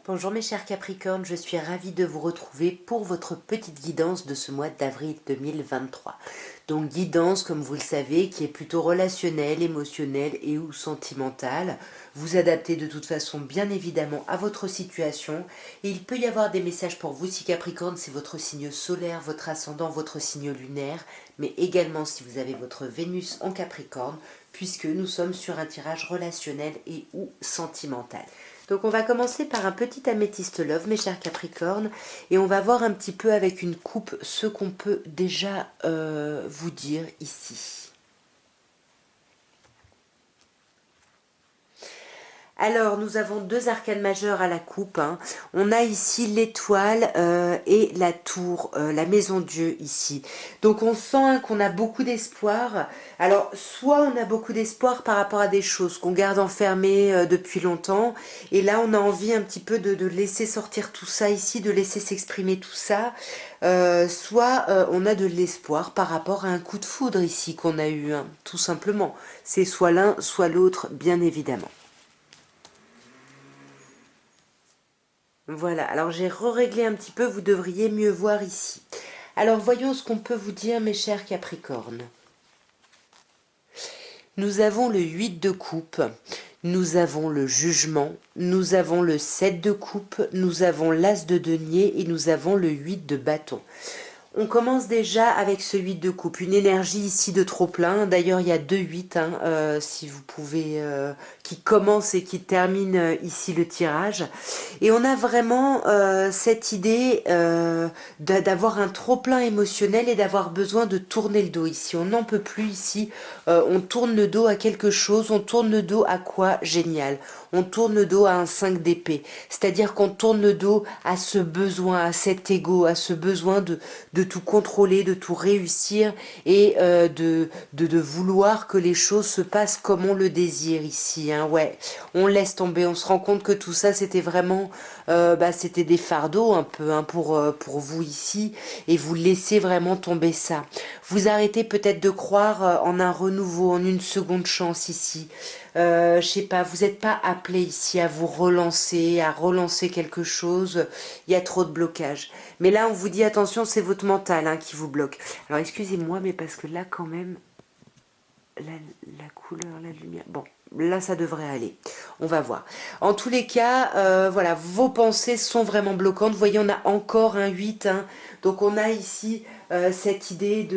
Bonjour mes chers Capricornes, je suis ravie de vous retrouver pour votre petite guidance de ce mois d'avril 2023. Donc guidance, comme vous le savez, qui est plutôt relationnelle, émotionnelle et ou sentimentale. Vous adaptez de toute façon bien évidemment à votre situation. Et il peut y avoir des messages pour vous si Capricorne, c'est votre signe solaire, votre ascendant, votre signe lunaire, mais également si vous avez votre Vénus en Capricorne, puisque nous sommes sur un tirage relationnel et ou sentimental. Donc on va commencer par un petit améthyste love, mes chers Capricornes, et on va voir un petit peu avec une coupe ce qu'on peut déjà vous dire ici. Alors, nous avons deux arcanes majeures à la coupe. On a ici l'étoile et la tour, la maison Dieu ici. Donc, on sent qu'on a beaucoup d'espoir. Alors, soit on a beaucoup d'espoir par rapport à des choses qu'on garde enfermées depuis longtemps. Et là, on a envie un petit peu de laisser sortir tout ça ici, de laisser s'exprimer tout ça. Soit on a de l'espoir par rapport à un coup de foudre ici qu'on a eu, tout simplement. C'est soit l'un, soit l'autre, bien évidemment. Voilà, alors j'ai réglé un petit peu, vous devriez mieux voir ici. Alors voyons ce qu'on peut vous dire mes chers Capricornes. Nous avons le 8 de coupe, nous avons le jugement, nous avons le 7 de coupe, nous avons l'as de denier et nous avons le 8 de bâton. On commence déjà avec ce 8 de coupe, une énergie ici de trop plein. D'ailleurs, il y a deux 8, si vous pouvez, qui commence et qui termine ici le tirage. Et on a vraiment cette idée d'avoir un trop plein émotionnel et d'avoir besoin de tourner le dos ici. On n'en peut plus ici. On tourne le dos à quelque chose. On tourne le dos à quoi? Génial. On tourne le dos à un 5 d'épée. C'est-à-dire qu'on tourne le dos à ce besoin, à cet ego, à ce besoin de tout contrôler, de tout réussir et de vouloir que les choses se passent comme on le désire ici. Ouais, on laisse tomber, on se rend compte que tout ça c'était vraiment, c'était des fardeaux un peu pour vous ici et vous laissez vraiment tomber ça. Vous arrêtez peut-être de croire en un renouveau, en une seconde chance ici. Je sais pas, vous n'êtes pas appelé ici à vous relancer, à relancer quelque chose. Il y a trop de blocage. Mais là, on vous dit attention, c'est votre mental qui vous bloque. Alors, excusez-moi, mais parce que là, quand même, la couleur, la lumière... Bon, là, ça devrait aller. On va voir. En tous les cas, voilà, vos pensées sont vraiment bloquantes. Vous voyez, on a encore un 8. Donc, on a ici cette idée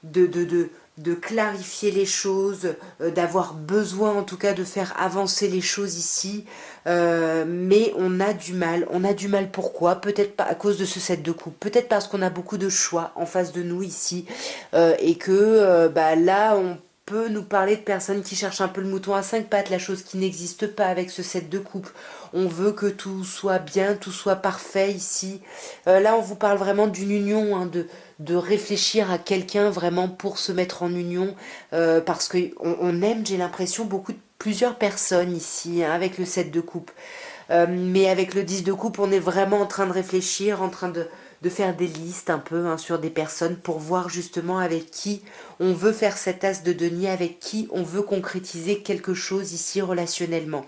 de clarifier les choses, d'avoir besoin en tout cas de faire avancer les choses ici, mais on a du mal. On a du mal pourquoi? Peut-être pas à cause de ce 7 de coupe, peut-être parce qu'on a beaucoup de choix en face de nous ici, et que là on peut nous parler de personnes qui cherchent un peu le mouton à 5 pattes, la chose qui n'existe pas avec ce 7 de coupe. On veut que tout soit bien, tout soit parfait ici. Là, on vous parle vraiment d'une union, de réfléchir à quelqu'un vraiment pour se mettre en union, parce qu'on aime, j'ai l'impression, plusieurs personnes ici, avec le 7 de coupe. Mais avec le 10 de coupe, on est vraiment en train de réfléchir, en train de faire des listes un peu sur des personnes pour voir justement avec qui on veut faire cet as de denier, avec qui on veut concrétiser quelque chose ici relationnellement.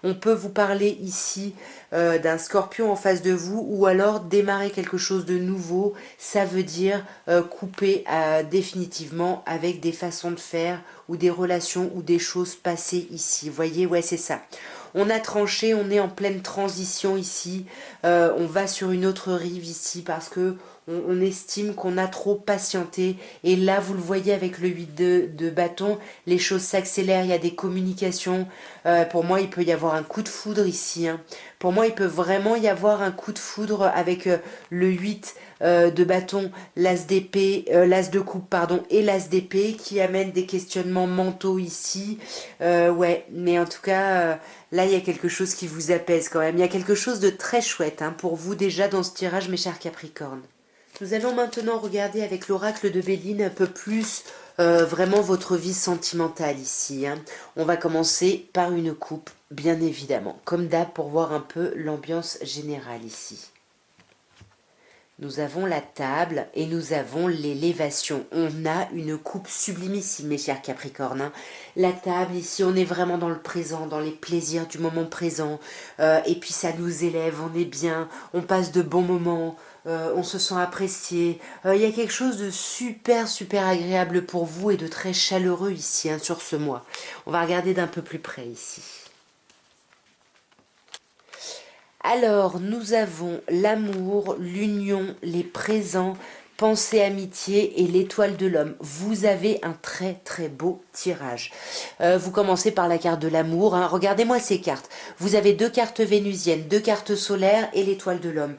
On peut vous parler ici d'un scorpion en face de vous ou alors démarrer quelque chose de nouveau. Ça veut dire couper définitivement avec des façons de faire ou des relations ou des choses passées ici. Vous voyez, ouais, c'est ça. On a tranché, on est en pleine transition ici. On va sur une autre rive ici parce que on estime qu'on a trop patienté. Et là, vous le voyez avec le 8 de bâton, les choses s'accélèrent, il y a des communications. Pour moi, il peut y avoir un coup de foudre ici. Pour moi, il peut vraiment y avoir un coup de foudre avec le 8 de bâton, l'as d'épée, l'as de coupe, pardon, et l'as d'épée qui amène des questionnements mentaux ici. Ouais, mais en tout cas, là, il y a quelque chose qui vous apaise quand même. Il y a quelque chose de très chouette pour vous déjà dans ce tirage, mes chers Capricornes. Nous allons maintenant regarder avec l'oracle de Béline un peu plus vraiment votre vie sentimentale ici. On va commencer par une coupe, bien évidemment, comme d'hab pour voir un peu l'ambiance générale ici. nous avons la table et nous avons l'élévation. On a une coupe sublime ici, mes chers Capricornes, hein. La table, ici, on est vraiment dans le présent, dans les plaisirs du moment présent. Et puis ça nous élève, on est bien, on passe de bons moments, on se sent apprécié. Il y a quelque chose de super, super agréable pour vous et de très chaleureux ici, hein, sur ce mois. On va regarder d'un peu plus près ici. Alors, nous avons l'amour, l'union, les présents, pensée, amitié et l'étoile de l'homme. Vous avez un très très beau tirage. Vous commencez par la carte de l'amour, hein. Regardez-moi ces cartes. Vous avez 2 cartes vénusiennes, 2 cartes solaires et l'étoile de l'homme.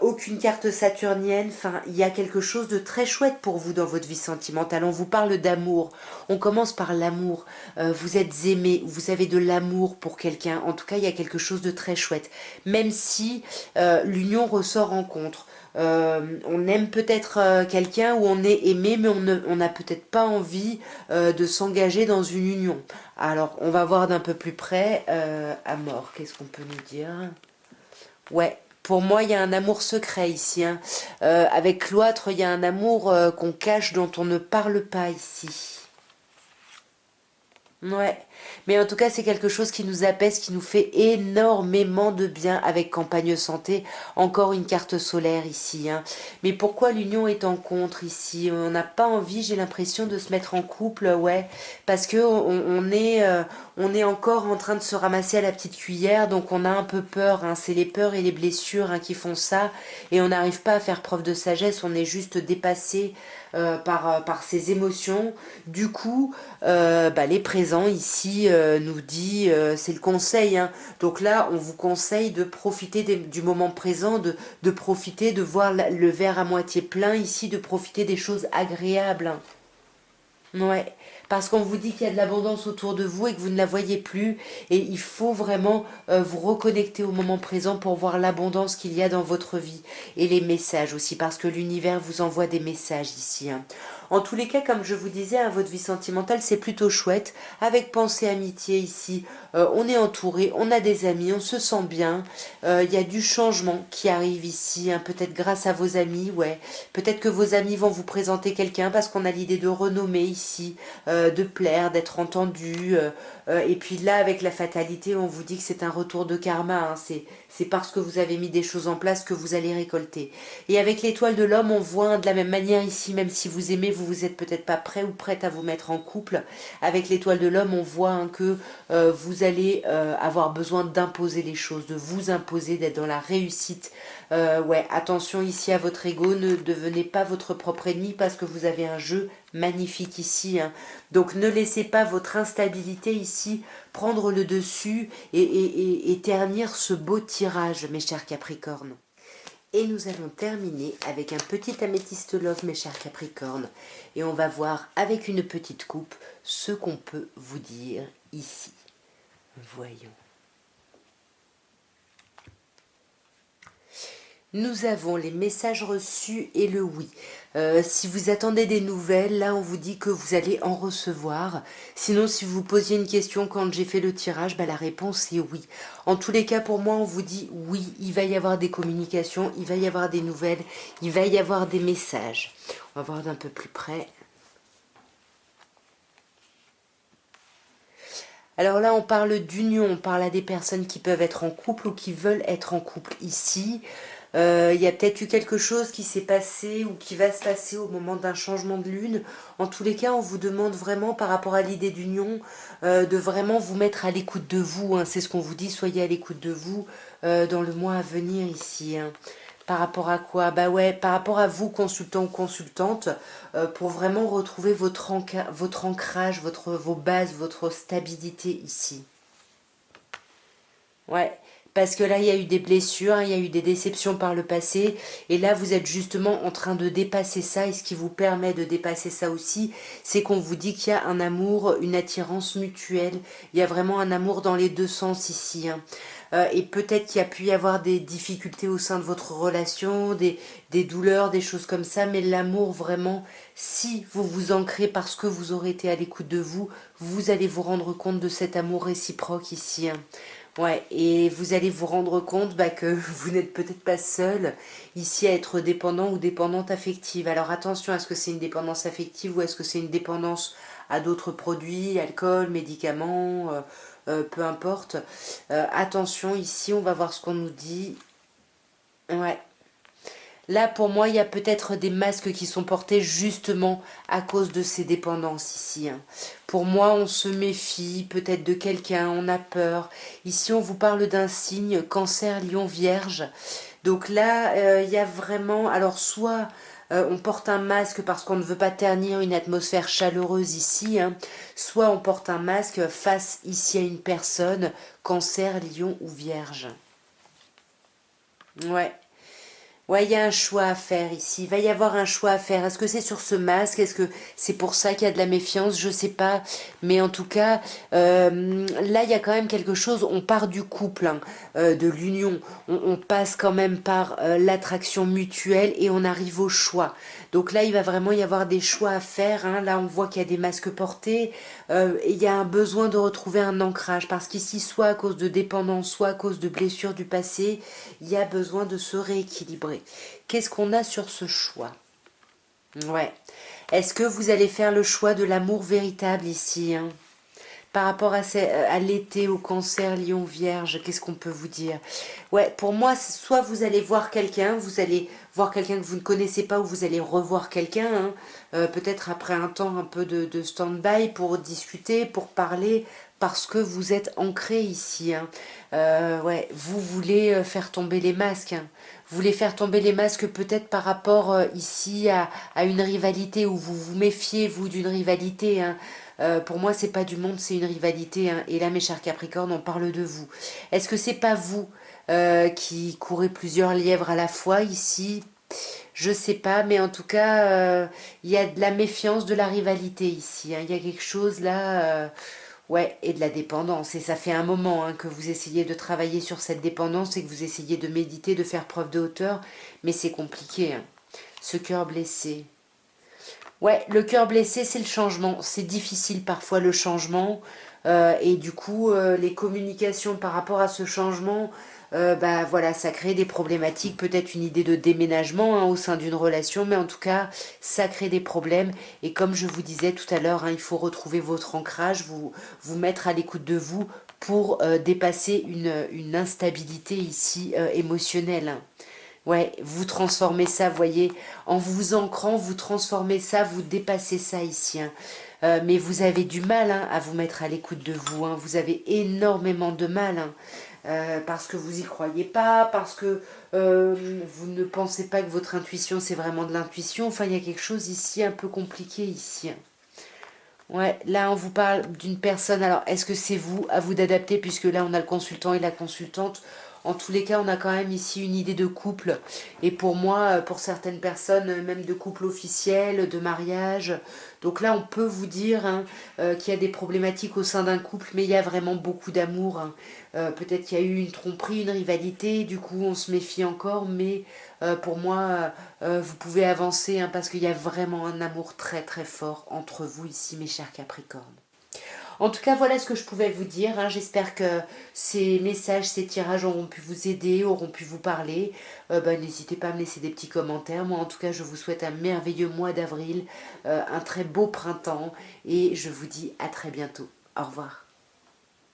Aucune carte saturnienne. Enfin, il y a quelque chose de très chouette pour vous dans votre vie sentimentale. On vous parle d'amour. On commence par l'amour. Vous êtes aimé, vous avez de l'amour pour quelqu'un. En tout cas, il y a quelque chose de très chouette. Même si l'union ressort en contre. On aime peut-être quelqu'un où on est aimé, mais on n'a peut-être pas envie de s'engager dans une union. Alors, on va voir d'un peu plus près. Amour, qu'est-ce qu'on peut nous dire? Ouais, pour moi, il y a un amour secret ici, hein. Avec Cloître, il y a un amour qu'on cache, dont on ne parle pas ici. Ouais, mais en tout cas, c'est quelque chose qui nous apaise, qui nous fait énormément de bien avec Campagne Santé. Encore une carte solaire ici, hein. Mais pourquoi l'union est en contre ici? On n'a pas envie, j'ai l'impression, de se mettre en couple, ouais, parce que on est encore en train de se ramasser à la petite cuillère, donc on a un peu peur, hein. C'est les peurs et les blessures, hein, qui font ça, et on n'arrive pas à faire preuve de sagesse, on est juste dépassé par ses émotions. Du coup, les présents ici nous dit, c'est le conseil, hein. Donc là, on vous conseille de profiter du moment présent, de profiter, de voir le verre à moitié plein ici, de profiter des choses agréables, hein. Ouais, parce qu'on vous dit qu'il y a de l'abondance autour de vous et que vous ne la voyez plus. Et il faut vraiment vous reconnecter au moment présent pour voir l'abondance qu'il y a dans votre vie. Et les messages aussi, parce que l'univers vous envoie des messages ici, hein. En tous les cas, comme je vous disais, hein, votre vie sentimentale, c'est plutôt chouette. Avec pensée amitié ici, on est entouré, on a des amis, on se sent bien. Il y a du changement qui arrive ici, hein, peut-être grâce à vos amis, ouais. Peut-être que vos amis vont vous présenter quelqu'un parce qu'on a l'idée de renommer ici, de plaire, d'être entendu. Et puis là, avec la fatalité, on vous dit que c'est un retour de karma, hein. C'est parce que vous avez mis des choses en place que vous allez récolter. Et avec l'étoile de l'homme, on voit, hein, de la même manière ici, même si vous aimez, vous êtes peut-être pas prêt ou prête à vous mettre en couple. Avec l'étoile de l'homme, on voit, hein, que vous allez avoir besoin d'imposer les choses, de vous imposer, d'être dans la réussite. Ouais, attention ici à votre ego, ne devenez pas votre propre ennemi parce que vous avez un jeu magnifique ici, hein. Donc ne laissez pas votre instabilité ici prendre le dessus et ternir ce beau tirage, mes chers Capricornes. Et nous allons terminer avec un petit améthyste love, mes chers Capricornes. Et on va voir avec une petite coupe ce qu'on peut vous dire ici. Voyons. Nous avons les messages reçus et le oui. Si vous attendez des nouvelles, là on vous dit que vous allez en recevoir. Sinon, si vous posiez une question quand j'ai fait le tirage, la réponse est oui. En tous les cas, pour moi, on vous dit oui, il va y avoir des communications, il va y avoir des nouvelles, il va y avoir des messages. On va voir d'un peu plus près. Alors là, on parle d'union, on parle à des personnes qui peuvent être en couple ou qui veulent être en couple ici. Il y a peut-être eu quelque chose qui s'est passé ou qui va se passer au moment d'un changement de lune. En tous les cas, on vous demande vraiment, par rapport à l'idée d'union, de vraiment vous mettre à l'écoute de vous, hein. C'est ce qu'on vous dit, soyez à l'écoute de vous dans le mois à venir ici, hein. Par rapport à quoi? Bah ouais, par rapport à vous, consultant ou consultante, pour vraiment retrouver votre ancrage, vos bases, votre stabilité ici. Ouais, parce que là, il y a eu des blessures, hein, il y a eu des déceptions par le passé, et là, vous êtes justement en train de dépasser ça, et ce qui vous permet de dépasser ça aussi, c'est qu'on vous dit qu'il y a un amour, une attirance mutuelle, il y a vraiment un amour dans les deux sens ici, hein. Et peut-être qu'il y a pu y avoir des difficultés au sein de votre relation, des douleurs, des choses comme ça, mais l'amour vraiment, si vous vous ancrez parce que vous aurez été à l'écoute de vous, vous allez vous rendre compte de cet amour réciproque ici, hein. Ouais, et vous allez vous rendre compte que vous n'êtes peut-être pas seul ici à être dépendant ou dépendante affective. Alors attention, est-ce que c'est une dépendance affective ou est-ce que c'est une dépendance à d'autres produits, alcool, médicaments, peu importe. Attention, ici on va voir ce qu'on nous dit. Ouais. Là, pour moi, il y a peut-être des masques qui sont portés justement à cause de ces dépendances ici, hein. Pour moi, on se méfie peut-être de quelqu'un, on a peur. Ici, on vous parle d'un signe cancer, lion, vierge. Donc là, il y a vraiment... Alors, soit on porte un masque parce qu'on ne veut pas ternir une atmosphère chaleureuse ici, hein, soit on porte un masque face ici à une personne, cancer, lion ou vierge. Ouais. Ouais, il y a un choix à faire ici. Il va y avoir un choix à faire. Est-ce que c'est sur ce masque? Est-ce que c'est pour ça qu'il y a de la méfiance? Je sais pas. Mais en tout cas, là, il y a quand même quelque chose. On part du couple, hein, de l'union. On passe quand même par l'attraction mutuelle et on arrive au choix. Donc là, il va vraiment y avoir des choix à faire, hein. Là, on voit qu'il y a des masques portés. Et il y a un besoin de retrouver un ancrage. Parce qu'ici, soit à cause de dépendance, soit à cause de blessures du passé, il y a besoin de se rééquilibrer. Qu'est-ce qu'on a sur ce choix? Ouais. Est-ce que vous allez faire le choix de l'amour véritable ici, hein? Par rapport à l'été, au cancer, lion, vierge, qu'est-ce qu'on peut vous dire? Ouais, pour moi, soit vous allez voir quelqu'un, vous allez voir quelqu'un que vous ne connaissez pas, ou vous allez revoir quelqu'un, hein, peut-être après un temps un peu de stand-by pour discuter, pour parler, parce que vous êtes ancré ici, hein. Ouais, vous voulez faire tomber les masques, hein. Vous voulez faire tomber les masques peut-être par rapport ici à une rivalité, où vous vous méfiez, vous, d'une rivalité, hein. Pour moi, c'est pas du monde, c'est une rivalité, hein. Et là, mes chers Capricornes, on parle de vous. Est-ce que c'est pas vous qui courez plusieurs lièvres à la fois ici? Je sais pas, mais en tout cas, il y a de la méfiance, de la rivalité ici, hein. Il y a quelque chose là, ouais, et de la dépendance. Et ça fait un moment, hein, que vous essayez de travailler sur cette dépendance et que vous essayez de méditer, de faire preuve de hauteur, mais c'est compliqué, hein. Ce cœur blessé. Ouais, le cœur blessé, c'est le changement. C'est difficile parfois le changement. Et du coup, les communications par rapport à ce changement, bah voilà, ça crée des problématiques. Peut-être une idée de déménagement, hein, au sein d'une relation, mais en tout cas, ça crée des problèmes. Et comme je vous disais tout à l'heure, hein, il faut retrouver votre ancrage, vous mettre à l'écoute de vous pour dépasser une instabilité ici émotionnelle, hein. Ouais, vous transformez ça, voyez, en vous ancrant, vous transformez ça, vous dépassez ça ici, hein. Mais vous avez du mal, hein, à vous mettre à l'écoute de vous, hein. Vous avez énormément de mal, hein, parce que vous y croyez pas, parce que vous ne pensez pas que votre intuition c'est vraiment de l'intuition. Enfin, il y a quelque chose ici un peu compliqué ici, hein. Ouais, là on vous parle d'une personne. Alors, est-ce que c'est vous, à vous d'adapter, puisque là on a le consultant et la consultante. En tous les cas, on a quand même ici une idée de couple. Et pour moi, pour certaines personnes, même de couple officiel, de mariage. Donc là, on peut vous dire, hein, qu'il y a des problématiques au sein d'un couple, mais il y a vraiment beaucoup d'amour, hein. Peut-être qu'il y a eu une tromperie, une rivalité, du coup on se méfie encore, mais pour moi, vous pouvez avancer, hein, parce qu'il y a vraiment un amour très très fort entre vous ici, mes chers Capricornes. En tout cas, voilà ce que je pouvais vous dire, hein. J'espère que ces messages, ces tirages auront pu vous aider, auront pu vous parler. N'hésitez pas à me laisser des petits commentaires. Moi, en tout cas, je vous souhaite un merveilleux mois d'avril, un très beau printemps, et je vous dis à très bientôt. Au revoir.